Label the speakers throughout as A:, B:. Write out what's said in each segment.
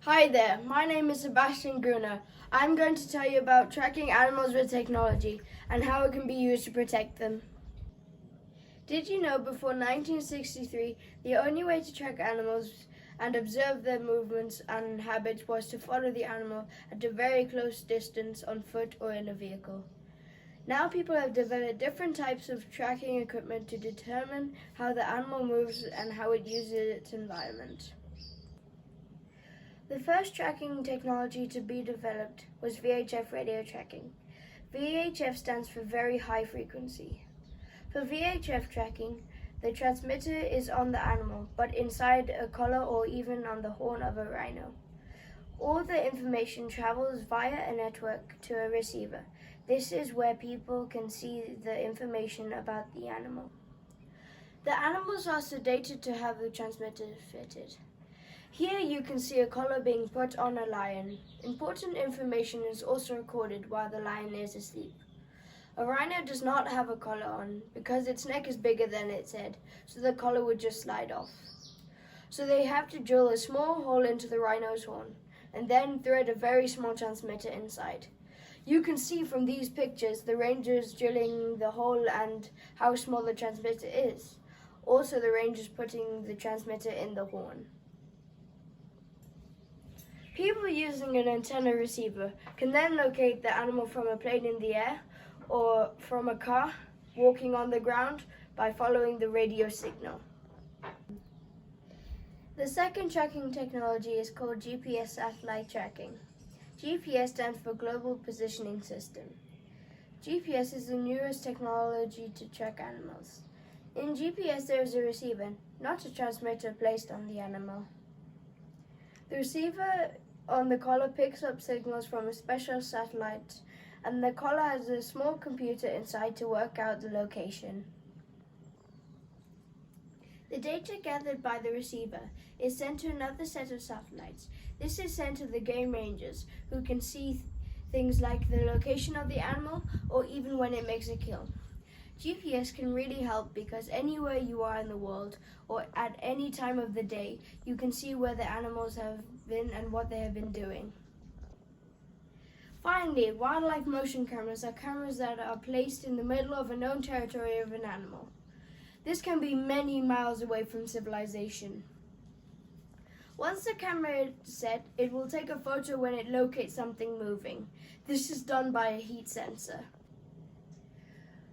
A: Hi there, my name is Sebastian Gruner. I'm going to tell you about tracking animals with technology and how it can be used to protect them. Did you know before 1963, the only way to track animals and observe their movements and habits was to follow the animal at a very close distance on foot or in a vehicle? Now people have developed different types of tracking equipment to determine how the animal moves and how it uses its environment. The first tracking technology to be developed was VHF radio tracking. VHF stands for very high frequency. For VHF tracking, the transmitter is on the animal, but inside a collar or even on the horn of a rhino. All the information travels via a network to a receiver. This is where people can see the information about the animal. The animals are sedated to have the transmitter fitted. Here you can see a collar being put on a lion. Important information is also recorded while the lion is asleep. A rhino does not have a collar on because its neck is bigger than its head, so the collar would just slide off. So they have to drill a small hole into the rhino's horn and then thread a very small transmitter inside. You can see from these pictures the rangers drilling the hole and how small the transmitter is. Also the rangers putting the transmitter in the horn. People using an antenna receiver can then locate the animal from a plane in the air or from a car walking on the ground by following the radio signal. The second tracking technology is called GPS satellite tracking. GPS stands for Global Positioning System. GPS is the newest technology to track animals. In GPS there is a receiver, not a transmitter placed on the animal. The receiver on the collar picks up signals from a special satellite, and the collar has a small computer inside to work out the location. The data gathered by the receiver is sent to another set of satellites. This is sent to the game rangers, who can see things like the location of the animal or even when it makes a kill. GPS can really help because anywhere you are in the world or at any time of the day, you can see where the animals have been and what they have been doing. Finally, wildlife motion cameras are cameras that are placed in the middle of a known territory of an animal. This can be many miles away from civilization. Once the camera is set, it will take a photo when it locates something moving. This is done by a heat sensor.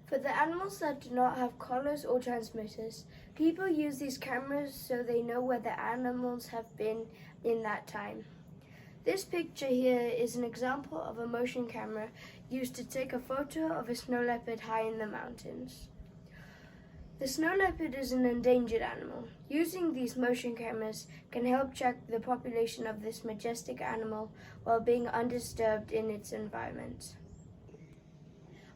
A: For the animals that do not have collars or transmitters, people use these cameras so they know where the animals have been in that time. This picture here is an example of a motion camera used to take a photo of a snow leopard high in the mountains. The snow leopard is an endangered animal. Using these motion cameras can help track the population of this majestic animal while being undisturbed in its environment.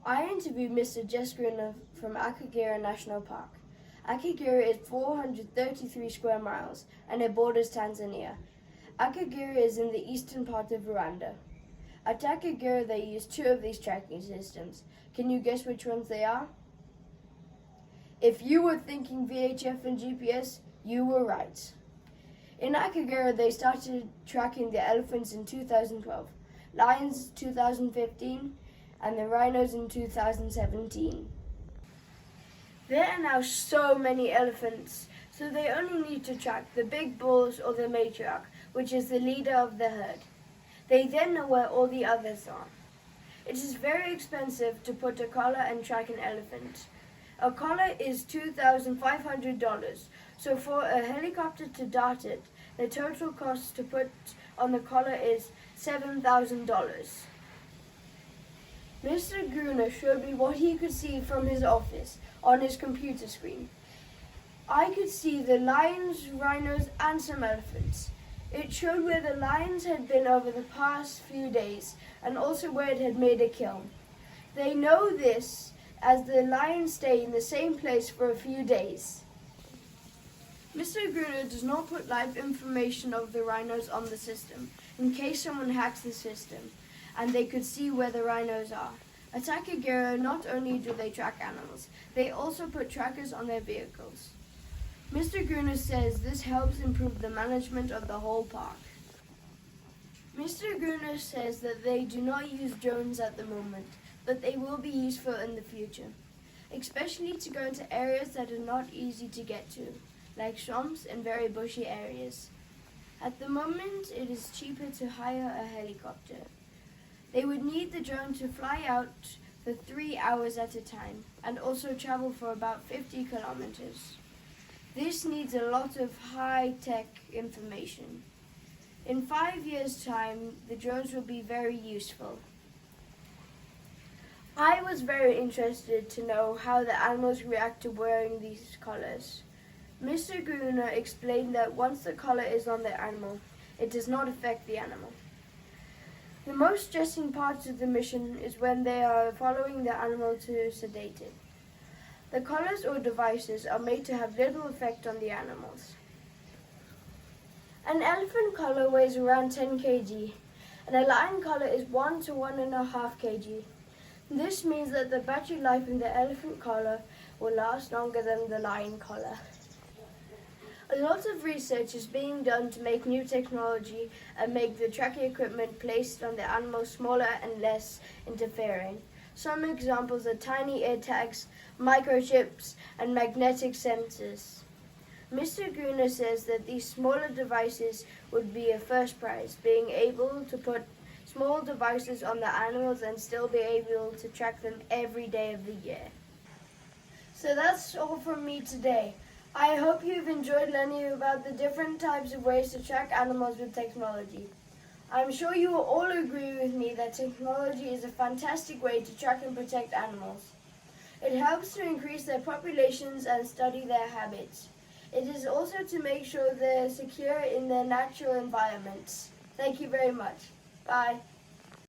A: I interviewed Mr. Jess Gruner from Akagera National Park. Akagera is 433 square miles and it borders Tanzania. Akagera is in the eastern part of Rwanda. At Akagera they use two of these tracking systems. Can you guess which ones they are? If you were thinking VHF and GPS, you were right. In Akagera they started tracking the elephants in 2012, lions 2015, and the rhinos in 2017. There are now so many elephants, so they only need to track the big bulls or the matriarch, which is the leader of the herd. They then know where all the others are. It is very expensive to put a collar and track an elephant. A collar is $2,500, so for a helicopter to dart it, the total cost to put on the collar is $7,000. Mr. Gruner showed me what he could see from his office on his computer screen. I could see the lions, rhinos, and some elephants. It showed where the lions had been over the past few days and also where it had made a kill. They know this as the lions stay in the same place for a few days. Mr. Gruner does not put live information of the rhinos on the system in case someone hacks the system and they could see where the rhinos are. At Akagera, not only do they track animals, they also put trackers on their vehicles. Mr. Gruner says this helps improve the management of the whole park. Mr. Gruner says that they do not use drones at the moment, but they will be useful in the future, especially to go into areas that are not easy to get to, like swamps and very bushy areas. At the moment, it is cheaper to hire a helicopter. They would need the drone to fly out for 3 hours at a time and also travel for about 50 kilometers. This needs a lot of high-tech information. In 5 years' time, the drones will be very useful. I was very interested to know how the animals react to wearing these collars. Mr. Gruner explained that once the collar is on the animal, it does not affect the animal. The most stressing part of the mission is when they are following the animal to sedate it. The collars or devices are made to have little effect on the animals. An elephant collar weighs around 10 kg, and a lion collar is 1 to 1.5 kg. This means that the battery life in the elephant collar will last longer than the lion collar. A lot of research is being done to make new technology and make the tracking equipment placed on the animals smaller and less interfering. Some examples are tiny ear tags, microchips, and magnetic sensors. Mr. Gruner says that these smaller devices would be a first prize, being able to put small devices on the animals and still be able to track them every day of the year. So that's all from me today. I hope you've enjoyed learning about the different types of ways to track animals with technology. I'm sure you will all agree with me that technology is a fantastic way to track and protect animals. It helps to increase their populations and study their habits. It is also to make sure they're secure in their natural environments. Thank you very much. Bye.